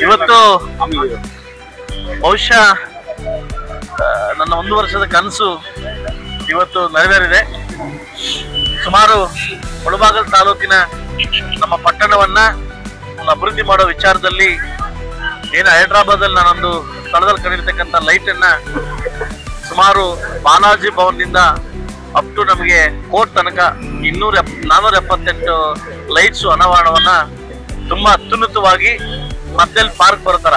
ಇವತ್ತು ಬಹುಶಃ ನನ್ನ 1 ವರ್ಷದ ಕನಸು ಇವತ್ತು ನೆರವೇರಿದೆ. ಸುಮಾರು ಮುಳಬಾಗಿಲು ತಾಲೂಕಿನ ನಮ್ಮ ಪಟ್ಟಣವನ್ನ ಅಭಿವೃದ್ಧಿ ಮಾಡೋ ವಿಚಾರದಲ್ಲಿ ಏನು ಹೈದರಾಬಾದಲ್ಲಿ ನಾನೊಂದು ಸ್ಥಳದಲ್ಲಿ ಕಂಡಿರ್ತಕ್ಕಂಥ ಲೈಟ್ ಅನ್ನ ಸುಮಾರು ಬಾಲಾಜಿ ಭವನದಿಂದ ಅಪ್ ಟು ನಮಗೆ ಕೋರ್ಟ್ ತನಕ 478 ಲೈಟ್ಸ್ ಅನಾವರಣವನ್ನ ತುಂಬಾ ಅತ್ಯುನ್ನತವಾಗಿ ಮಧ್ಯದಲ್ಲಿ ಪಾರ್ಕ್ ಬರೋತರ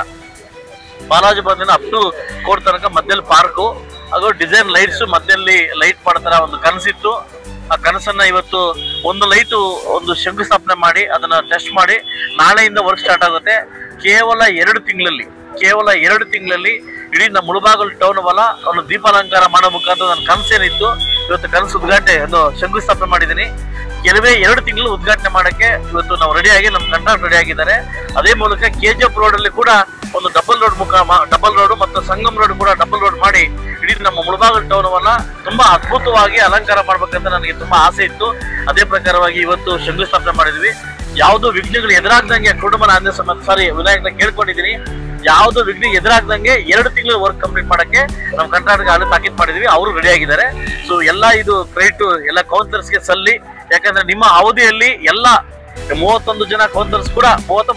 ಬಾಲಾಜಿ ಭವನದಿಂದ ಅಪ್ ಟು ಕೋರ್ಟ್ ತನಕ ಮಧ್ಯದಲ್ಲಿ ಪಾರ್ಕು ಹಾಗೂ ಡಿಸೈನ್ ಲೈಟ್ಸ್ ಮಧ್ಯದಲ್ಲಿ ಲೈಟ್ ಮಾಡತರ ಒಂದು ಕನಸಿತ್ತು. ಆ ಕನಸನ್ನ ಇವತ್ತು ಒಂದು ಲೈಟು ಒಂದು ಶಂಕುಸ್ಥಾಪನೆ ಮಾಡಿ ಅದನ್ನ ಟೆಸ್ಟ್ ಮಾಡಿ ನಾಳೆಯಿಂದ ವರ್ಕ್ ಸ್ಟಾರ್ಟ್ ಆಗುತ್ತೆ. ಕೇವಲ 2 ತಿಂಗಳಲ್ಲಿ ಇಡೀ ನಮ್ಮ ಮುಳಬಾಗಿಲು ಟೌನ್ ವಲ್ಲ ಒಂದು ದೀಪಾಲಂಕಾರ ಮಾಡೋ ಮುಖಾಂತರ ನನ್ನ ಕನಸೇನಿತ್ತು ಇವತ್ತು ಕನಸು ಉದ್ಘಾಟನೆ ಒಂದು ಶಂಕುಸ್ಥಾಪನೆ ಮಾಡಿದ್ದೀನಿ. ಕೆಲವೇ 2 ತಿಂಗಳು ಉದ್ಘಾಟನೆ ಮಾಡಕ್ಕೆ ಇವತ್ತು ನಾವು ರೆಡಿಯಾಗಿ ನಮ್ಮ ಕಾಂಟ್ರಾಕ್ಟ್ ರೆಡಿ ಆಗಿದ್ದಾರೆ. ಅದೇ ಮೂಲಕ KGF ರೋಡ್ ಅಲ್ಲಿ ಕೂಡ ಒಂದು ಡಬಲ್ ರೋಡ್ ಮತ್ತು ಸಂಗಮ್ ರೋಡ್ ಕೂಡ ಡಬಲ್ ರೋಡ್ ಮಾಡಿ ಇಡೀ ನಮ್ಮ ಮುಳಬಾಗಿಲು ಟೌನ್ ವನ್ನ ತುಂಬಾ ಅದ್ಭುತವಾಗಿ ಅಲಂಕಾರ ಮಾಡ್ಬೇಕಂತ ನನಗೆ ತುಂಬಾ ಆಸೆ ಇತ್ತು. ಅದೇ ಪ್ರಕಾರವಾಗಿ ಇವತ್ತು ಶಂಕುಸ್ಥಾಪನೆ ಮಾಡಿದ್ವಿ. ಯಾವ್ದು ವಿಘ್ನಗಳು ಎದುರಾಗ್ದಂಗೆ ಕುಟುಂಬನ ವಿನಾಯಕನ ಕೇಳ್ಕೊಂಡಿದ್ದೀನಿ. ಯಾವ್ದು ವಿಘ್ನ ಎದುರಾಗ್ದಂಗೆ 2 ತಿಂಗಳು ವರ್ಕ್ ಕಂಪ್ಲೀಟ್ ಮಾಡಕ್ಕೆ ನಮ್ಮ ಕಾಂಟ್ರಾಕ್ಟ್ಗೆ ಅಲ್ಲಿ ತಾಕೀತ್ ಮಾಡಿದ್ವಿ. ಅವರು ರೆಡಿ ಆಗಿದ್ದಾರೆ. ಸೊ ಎಲ್ಲ ಇದು ಕ್ರೆಡಿಟ್ ಎಲ್ಲ ಕೌನ್ಸಿಲರ್ಸ್ಗೆ ಸಲ್ಲಿ. ಯಾಕಂದ್ರೆ ನಿಮ್ಮ ಅವಧಿಯಲ್ಲಿ ಎಲ್ಲ 31 ಜನ ಕೌನ್ಸಿಲರ್ಸ್ ಕೂಡ 30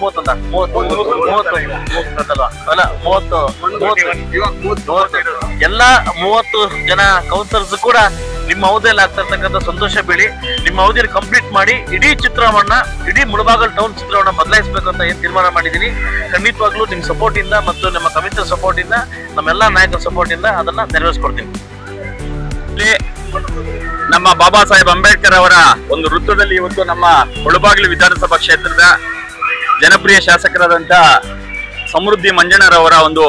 ಎಲ್ಲ 30 ಜನ ಕೌನ್ಸಿಲರ್ಸ್ ಕೂಡ ನಿಮ್ಮ ಅವಧಿಯಲ್ಲಿ ಆಗ್ತಾ ಇರ್ತಕ್ಕಂಥ ಸಂತೋಷ ಬೀಳಿ ನಿಮ್ಮ ಅವಧಿಯಲ್ಲಿ ಕಂಪ್ಲೀಟ್ ಮಾಡಿ ಇಡೀ ಚಿತ್ರವನ್ನ ಇಡೀ ಮುಳಬಾಗಿಲು ಟೌನ್ ಚಿತ್ರವನ್ನ ಬದಲಾಯಿಸಬೇಕು ಅಂತ ಏನ್ ತೀರ್ಮಾನ ಮಾಡಿದೀನಿ. ಖಂಡಿತವಾಗ್ಲೂ ನಿಮ್ಮ ಸಪೋರ್ಟ್ ಇಂದ ಮತ್ತು ನಮ್ಮ ಕಮಿಟಿ ಸಪೋರ್ಟ್ ಇಂದ ನಮ್ಮೆಲ್ಲಾ ನಾಯಕರ ಸಪೋರ್ಟ್ ಇಂದ ಅದನ್ನ ನೆರವೇರಿಸ್ಕೊಡ್ತೀನಿ. ನಮ್ಮ ಬಾಬಾ ಸಾಹೇಬ್ ಅಂಬೇಡ್ಕರ್ ಅವರ ಒಂದು ವೃತ್ತದಲ್ಲಿ ಇವತ್ತು ನಮ್ಮ ಮುಳಬಾಗಿಲು ವಿಧಾನಸಭಾ ಕ್ಷೇತ್ರದ ಜನಪ್ರಿಯ ಶಾಸಕರಾದಂತ ಸಮೃದ್ಧಿ ಮಂಜಣ್ಣರವರ ಒಂದು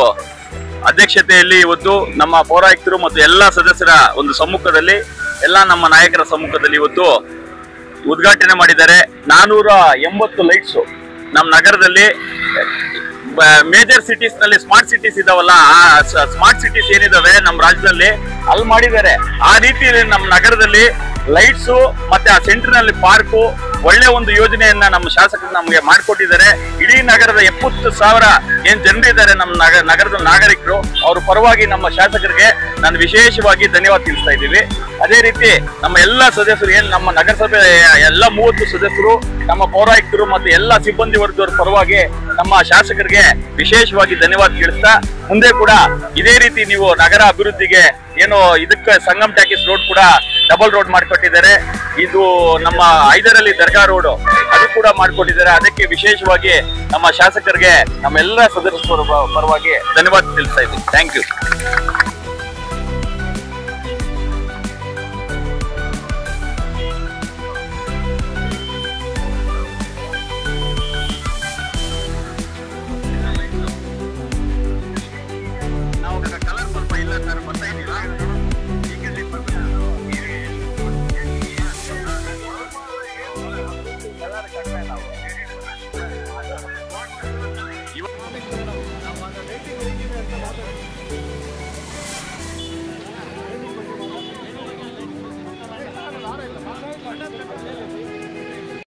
ಅಧ್ಯಕ್ಷತೆಯಲ್ಲಿ ಇವತ್ತು ನಮ್ಮ ಪೌರಾಯುಕ್ತರು ಮತ್ತು ಎಲ್ಲಾ ಸದಸ್ಯರ ಒಂದು ಸಮ್ಮುಖದಲ್ಲಿ ಎಲ್ಲಾ ನಮ್ಮ ನಾಯಕರ ಸಮ್ಮುಖದಲ್ಲಿ ಇವತ್ತು ಉದ್ಘಾಟನೆ ಮಾಡಿದ್ದಾರೆ. 480 ಲೈಟ್ಸ್ ನಮ್ಮ ನಗರದಲ್ಲಿ ಮೇಜರ್ ಸಿಟೀಸ್ ನಲ್ಲಿ ಸ್ಮಾರ್ಟ್ ಸಿಟೀಸ್ ಇದಾವಲ್ಲ, ಆ ಸ್ಮಾರ್ಟ್ ಸಿಟೀಸ್ ಏನಿದಾವೆ ನಮ್ಮ ರಾಜ್ಯದಲ್ಲಿ ಅಲ್ಲಿ ಮಾಡಿದ್ದಾರೆ. ಆ ರೀತಿಯಲ್ಲಿ ನಮ್ಮ ನಗರದಲ್ಲಿ ಲೈಟ್ಸು ಮತ್ತೆ ಆ ಸೆಂಟರ್ ನಲ್ಲಿ ಪಾರ್ಕು ಒಳ್ಳೆ ಒಂದು ಯೋಜನೆಯನ್ನ ನಮ್ಮ ಶಾಸಕರು ನಮಗೆ ಮಾಡಿಕೊಟ್ಟಿದ್ದಾರೆ. ಇಡೀ ನಗರದ 70,000 ಏನ್ ಜನರಿದ್ದಾರೆ ನಮ್ಮ ನಗರದ ನಾಗರಿಕರು, ಅವ್ರ ಪರವಾಗಿ ನಮ್ಮ ಶಾಸಕರಿಗೆ ನಾನು ವಿಶೇಷವಾಗಿ ಧನ್ಯವಾದ ತಿಳಿಸ್ತಾ ಇದ್ದೀವಿ. ಅದೇ ರೀತಿ ನಮ್ಮ ಎಲ್ಲಾ ಸದಸ್ಯರು ಏನ್ ನಮ್ಮ ನಗರಸಭೆ ಎಲ್ಲ 30 ಸದಸ್ಯರು, ನಮ್ಮ ಪೌರಾಯುಕ್ತರು ಮತ್ತು ಎಲ್ಲಾ ಸಿಬ್ಬಂದಿ ವರ್ಗದವರ ಪರವಾಗಿ ನಮ್ಮ ಶಾಸಕರಿಗೆ ವಿಶೇಷವಾಗಿ ಧನ್ಯವಾದ ತಿಳಿಸ್ತಾ, ಮುಂದೆ ಕೂಡ ಇದೇ ರೀತಿ ನೀವು ನಗರ ಅಭಿವೃದ್ಧಿಗೆ ಏನು ಇದಕ್ಕೆ ಸಂಗಮ್ ಟ್ಯಾಕಿಸ್ ರೋಡ್ ಕೂಡ ಡಬಲ್ ರೋಡ್ ಮಾಡಿಕೊಟ್ಟಿದ್ದಾರೆ. ಇದು ನಮ್ಮ ಐದರಲ್ಲಿ ದರ್ಗಾ ರೋಡ್ ಅದು ಕೂಡ ಮಾಡಿಕೊಟ್ಟಿದ್ದಾರೆ. ಅದಕ್ಕೆ ವಿಶೇಷವಾಗಿ ನಮ್ಮ ಶಾಸಕರಿಗೆ ನಮ್ಮೆಲ್ಲ ಸದಸ್ಯರ ಪರವಾಗಿ ಧನ್ಯವಾದ ತಿಳಿಸ್ತಾ ಇದ್ದೀನಿ. Thank you. ಕಲರ್